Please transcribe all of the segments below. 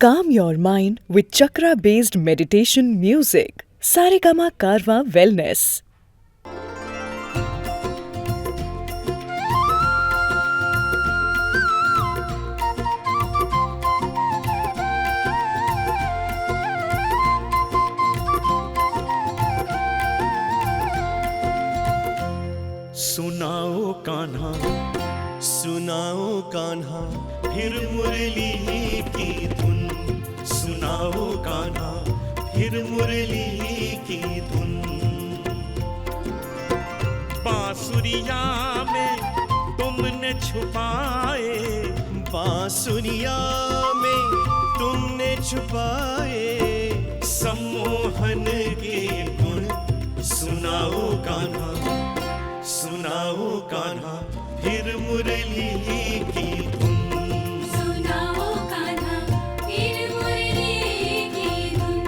Calm your mind with chakra-based meditation music. Saregama Karwa Wellness. सुनाओ कान्हा, सुनाओ कान्हा, फिर मुरली की धुन। सुनाओ कान्हा, फिर मुरली की धुन। बांसुरिया में तुमने छुपाए, बांसुरिया में तुमने छुपाए सम्मोहन के गुण। सुनाओ कान्हा, सुनाओ कान्हा, फिर मुरली की धुन। सुनाओ कान्हा, फिर मुरली की धुन।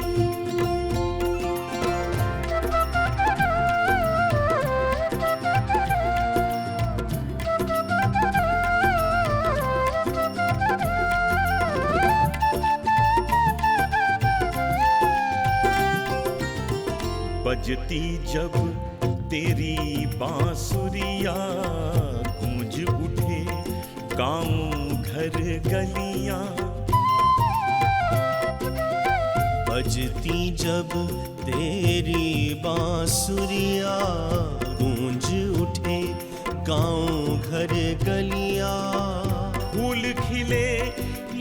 बजती जब तेरी बांसुरिया, गूंज उठे गाँव घर गलियां। बजती जब तेरी बांसुरिया, गूंज उठे गाँव घर गलियां। फूल खिले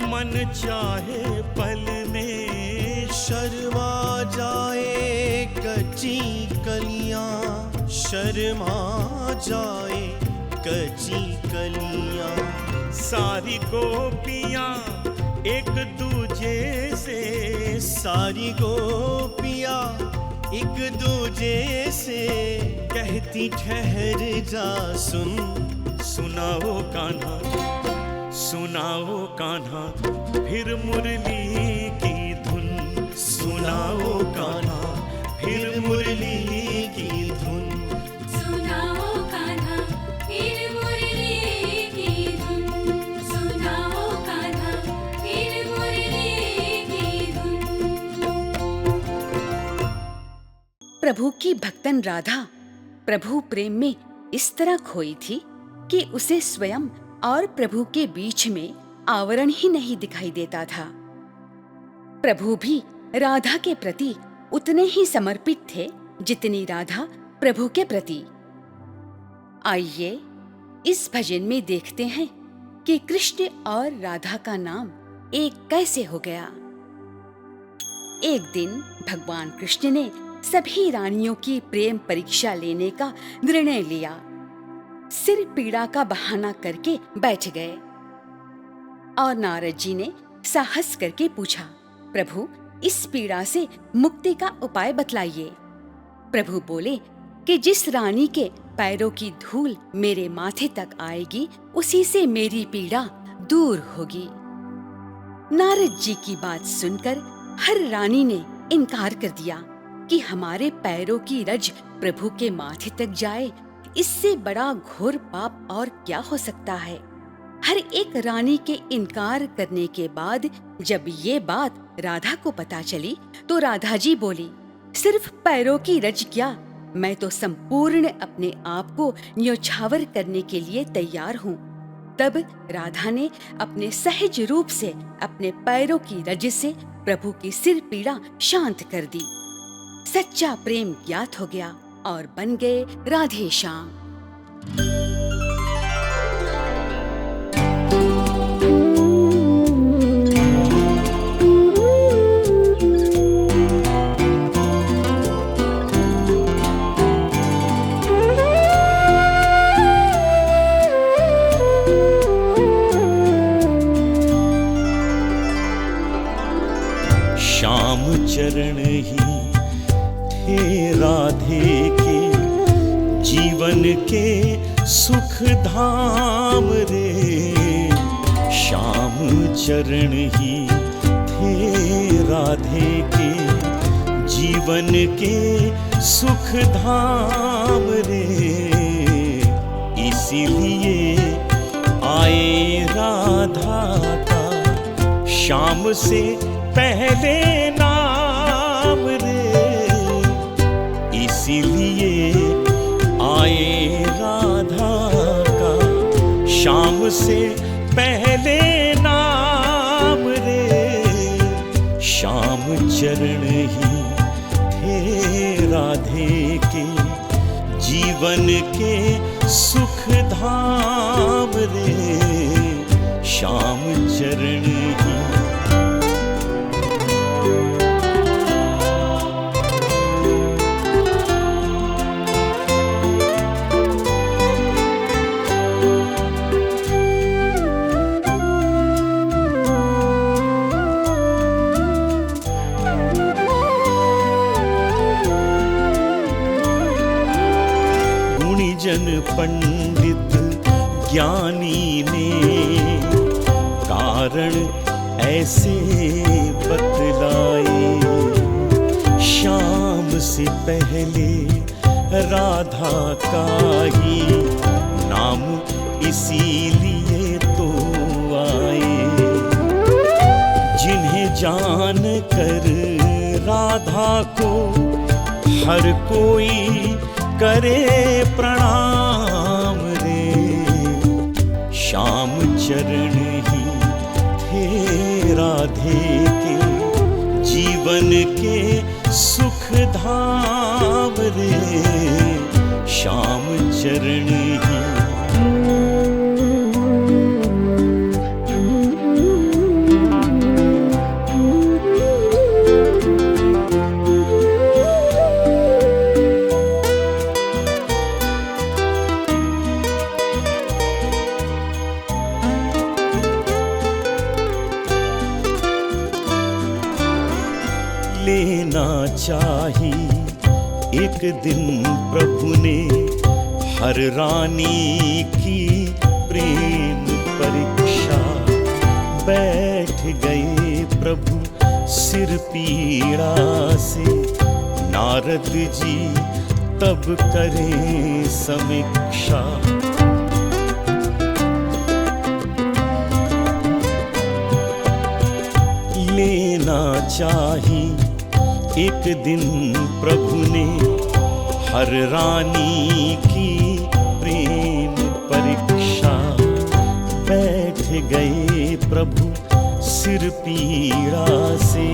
मन चाहे पल में, शर्मा जाए कच्ची कलियां, शर्मा जाए कच्ची कलियां। सारी गोपियां एक दूजे से, सारी गोपियां एक दूजे से कहती ठहर जा सुन। सुनाओ कान्हा, सुनाओ कान्हा, फिर मुरली की धुन। सुनाओ कान्हा, फिर मुरली की धुन। सुनाओ कान्हा, फिर मुरली की धुन। सुनाओ कान्हा, फिर मुरली की धुन। प्रभु की भक्तन राधा प्रभु प्रेम में इस तरह खोई थी कि उसे स्वयं और प्रभु के बीच में आवरण ही नहीं दिखाई देता था। प्रभु भी राधा के प्रति उतने ही समर्पित थे जितनी राधा प्रभु के प्रति। आइए इस भजन में देखते हैं कि कृष्ण और राधा का नाम एक कैसे हो गया। एक दिन भगवान कृष्ण ने सभी रानियों की प्रेम परीक्षा लेने का निर्णय लिया। सिर पीड़ा का बहाना करके बैठ गए और नारद जी ने साहस करके पूछा, प्रभु इस पीड़ा से मुक्ति का उपाय बतलाइए। प्रभु बोले कि जिस रानी के पैरों की धूल मेरे माथे तक आएगी उसी से मेरी पीड़ा दूर होगी। नारद जी की बात सुनकर हर रानी ने इनकार कर दिया कि हमारे पैरों की रज प्रभु के माथे तक जाए, इससे बड़ा घोर पाप और क्या हो सकता है। हर एक रानी के इनकार करने के बाद जब ये बात राधा को पता चली तो राधा जी बोली, सिर्फ पैरों की रज क्या, मैं तो संपूर्ण अपने आप को न्योछावर करने के लिए तैयार हूँ। तब राधा ने अपने सहज रूप से अपने पैरों की रज से प्रभु की सिर पीड़ा शांत कर दी। सच्चा प्रेम ज्ञात हो गया और बन गए राधे श्याम। श्याम चरण ही थे राधे के जीवन के सुख धाम रे। श्याम चरण ही थे राधे के जीवन के सुख धाम रे। इसीलिए आए राधा का शाम से पहले नाम रे, इसीलिए आए राधा का शाम से पहले नाम रे। श्याम चरण ही थे राधे के जीवन के सुख धाम रे। श्याम चरण ही गुणीजन पंडित ज्ञानी ने कारण ऐसे बतलाए। शाम से पहले राधा का ही नाम इसीलिए तो आए। जिन्हें जान कर राधा को हर कोई करे प्रणाम रे। श्याम चरण ही थे राधे के जीवन के सुख धाम रे। श्याम चरण ही लेना चाही एक दिन प्रभु ने हर रानी की प्रेम परीक्षा। बैठ गए प्रभु सिर पीड़ा से, नारद जी तब करें समीक्षा। लेना चाही एक दिन प्रभु ने हर रानी की प्रेम परीक्षा। बैठ गए प्रभु सिर पीड़ा से,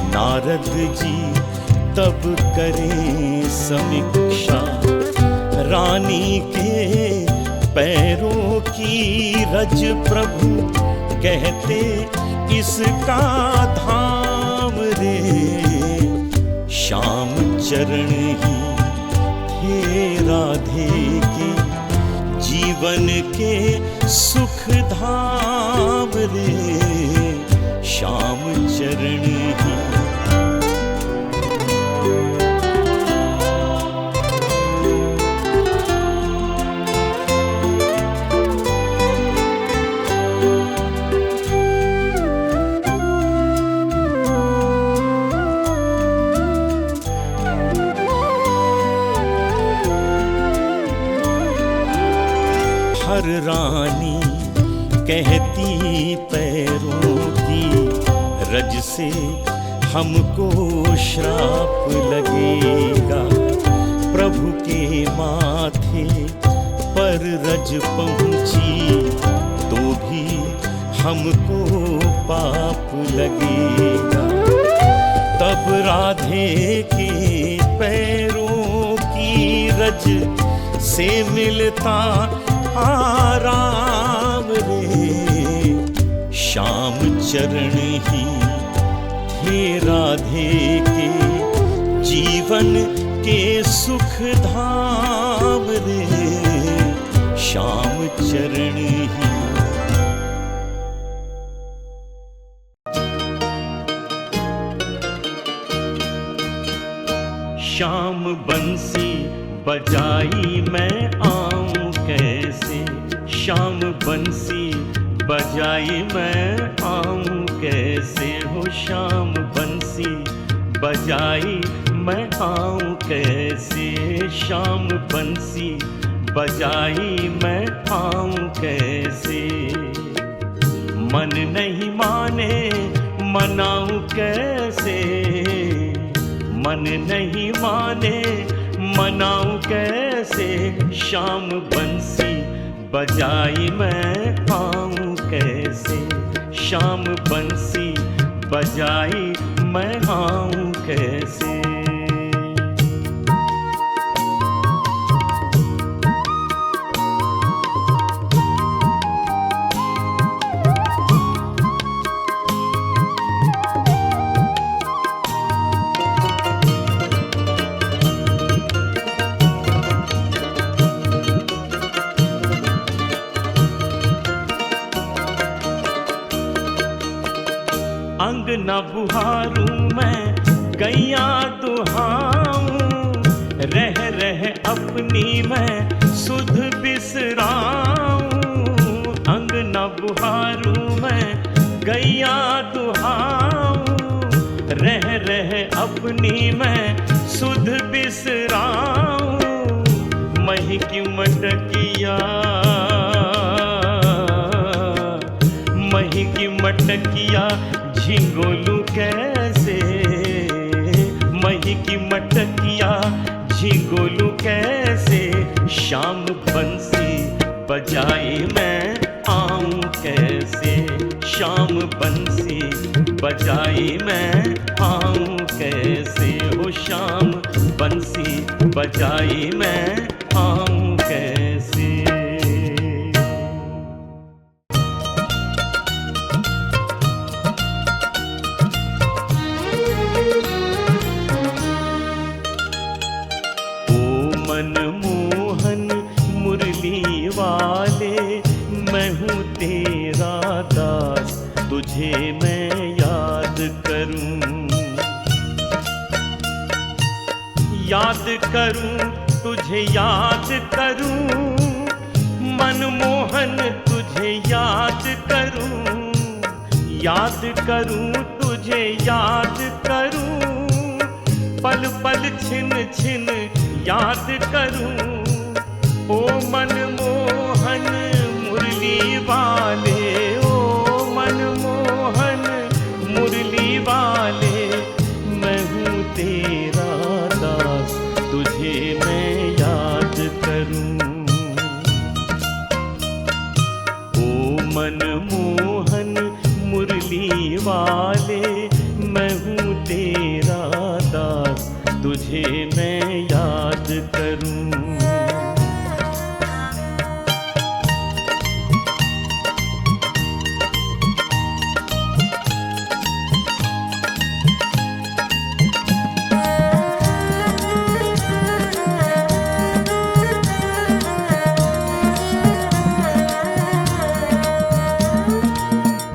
नारद जी तब करें समीक्षा। रानी के पैरों की रज प्रभु कहते इसका धाम रे। श्याम चरण ही थे राधे के जीवन के सुख धाम रे। श्याम चरण ही हर रानी कहती पैरों की रज से हमको श्राप लगेगा। प्रभु के माथे पर रज पहुंची तो भी हमको पाप लगेगा। तब राधे के पैरों की रज से मिलता आराम रे। श्याम चरण ही थे राधे के जीवन के सुख धाम रे। श्याम चरण ही श्याम बंसी बजाई मैं आऊं कैसे। श्याम बंसी बजाई मैं आऊं कैसे हो। श्याम बंसी बजाई मैं आऊं कैसे। श्याम बंसी बजाई मैं आऊं कैसे। मन नहीं माने मनाऊं कैसे, मन नहीं माने मनाऊं कैसे, शाम बंसी बजाई मैं आऊं कैसे, शाम बंसी बजाई मैं आऊं कैसे। अंगना बुहारूं मैं गैया दुहाऊं, रह रह अपनी मैं सुध बिसराऊं। अंगना बुहारूं मैं गैया दुहाऊं, रह रह अपनी मैं सुध बिसराऊं। महकी मटकिया महकी मटकिया झिंगोलू कैसे, महकी मटकिया झिंगोलू कैसे, शाम बंसी बजाई मैं आऊं कैसे, शाम बंसी बजाई मैं आऊं कैसे, हो शाम बंसी बजाई मैं आऊं कैसे। मनमोहन मुरली वाले मैं हूँ तेरा दास, तुझे मैं याद करूं, याद करूं तुझे याद करूं, मनमोहन तुझे याद करूं, याद करूं तुझे याद करूं, पल पल छिन छिन याद करूं। ओ मनमोहन मुरली वाले, ओ मनमोहन मुरली वाले, मैं हूँ तेरा दास, तुझे मैं याद करूं। ओ मनमोहन मुरली वाले, मैं हूँ तेरा दास, तुझे मैं याद करूं।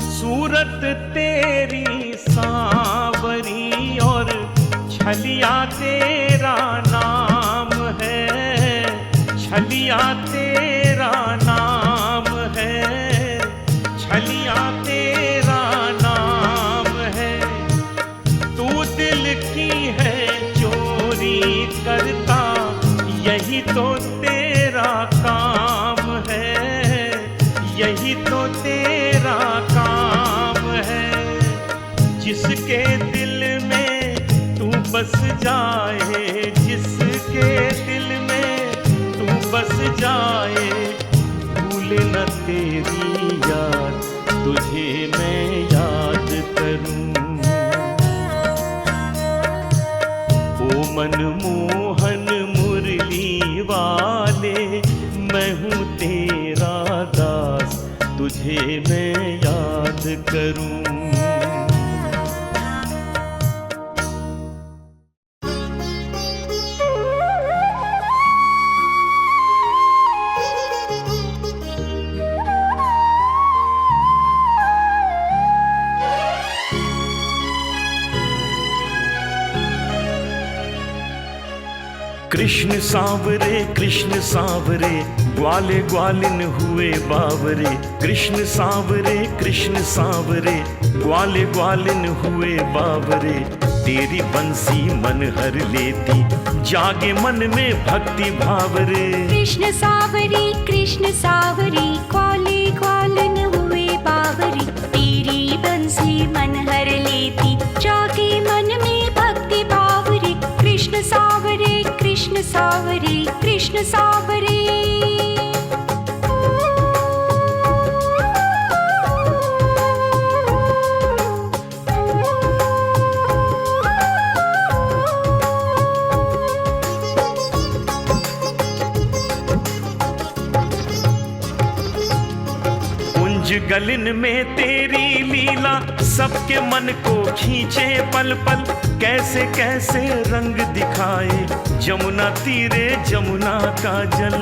सूरत तेरी सांवरी और छलिया तेरा नाम है, छलिया तेरा नाम है, छलिया तेरा नाम है। तू दिल की है चोरी करता, यही तो तेरा काम है, यही तो तेरा काम है। जिसके दिल में तू बस जाए, जिसके दिल में तू बस जाए, भूले न तेरी याद, तुझे मैं याद करूं। ओ मनमोहन मुरली वाले, मैं हूँ तेरा दास, तुझे मैं याद करूं। कृष्ण सांवरे ग्वाले ग्वालिन हुए बावरे, कृष्ण सांवरे ग्वाले ग्वालिन हुए बावरे। तेरी बंसी मन हर लेती, जागे मन में भक्ति भाव रे। कृष्ण सावरी ग्वाले ग्वालिन हुए बावरे, बंसी मन हर लेती, जागे मन में भक्ति भाव रे। कृष्ण सावरे कृष्ण सावरे कृष्ण सावरे। गलिन में तेरी लीला सबके मन को खींचे पल पल। कैसे कैसे रंग दिखाए जमुना तीरे जमुना का जल।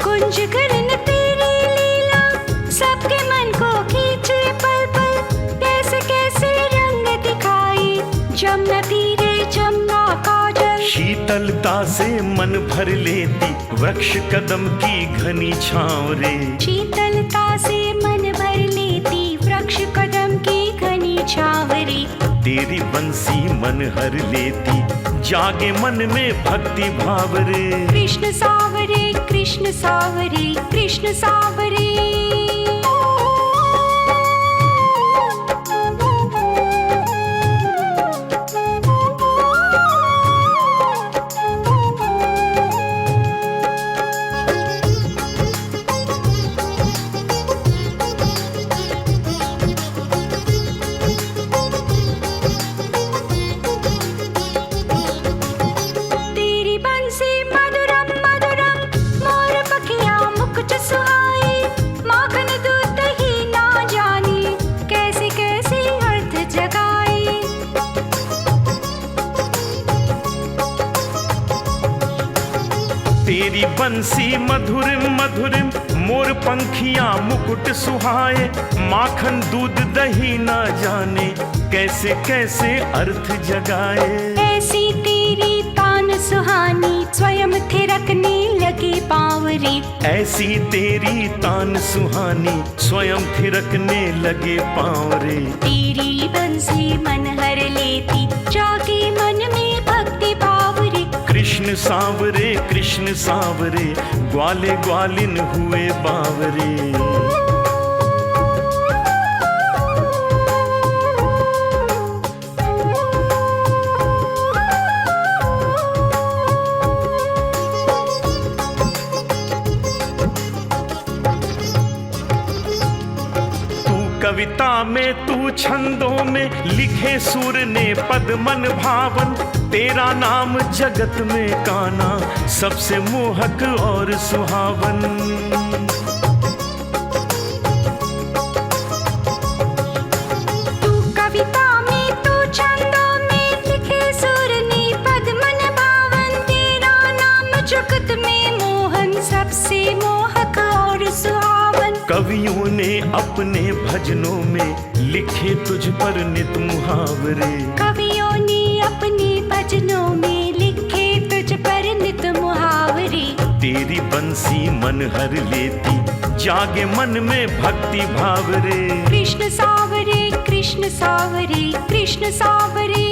कुंज गलिन तेरी लीला सबके मन को खींचे पल पल। कैसे कैसे रंग दिखाए जमुना तीरे जमुना का जल। शीतलता से मन भर लेती वृक्ष कदम की घनी छाँव रे। शीतलता से मन भर लेती वृक्ष कदम की घनी छाँव रे। तेरी बंसी मन हर लेती जागे मन में भक्ति भाव रे। कृष्ण सावरे कृष्ण सावरे कृष्ण सावरे। तेरी बंसी मधुरिम मधुरिम मोर पंखियां मुकुट सुहाए। माखन दूध दही ना जाने कैसे कैसे अर्थ जगाए। ऐसी तेरी तान सुहानी स्वयं थिरकने लगे पाँव रे। ऐसी तेरी तान सुहानी स्वयं थिरकने लगे पाँव रे। तेरी बंसी मन हर लेती जागे मन में भक्ति भाव रे। कृष्ण सांवरे ग्वाले ग्वालिन हुए बावरे। कविता में तू छंदों में लिखे सुर ने पद मन भावन। तेरा नाम जगत में काना सबसे मोहक और सुहावन। तू कविता में तू छंदों में लिखे सुर ने पद मन भावन। तेरा नाम जगत में मोहन सबसे मोहक और सुहावन। कवियों ने अपने भजनों में लिखे तुझ पर नित मुहावरे। कवियों ने अपने भजनों में लिखे तुझ पर नित मुहावरे। तेरी बंसी मन हर लेती जागे मन में भक्ति भाव रे। कृष्ण सावरे कृष्ण सावरे कृष्ण सावरे।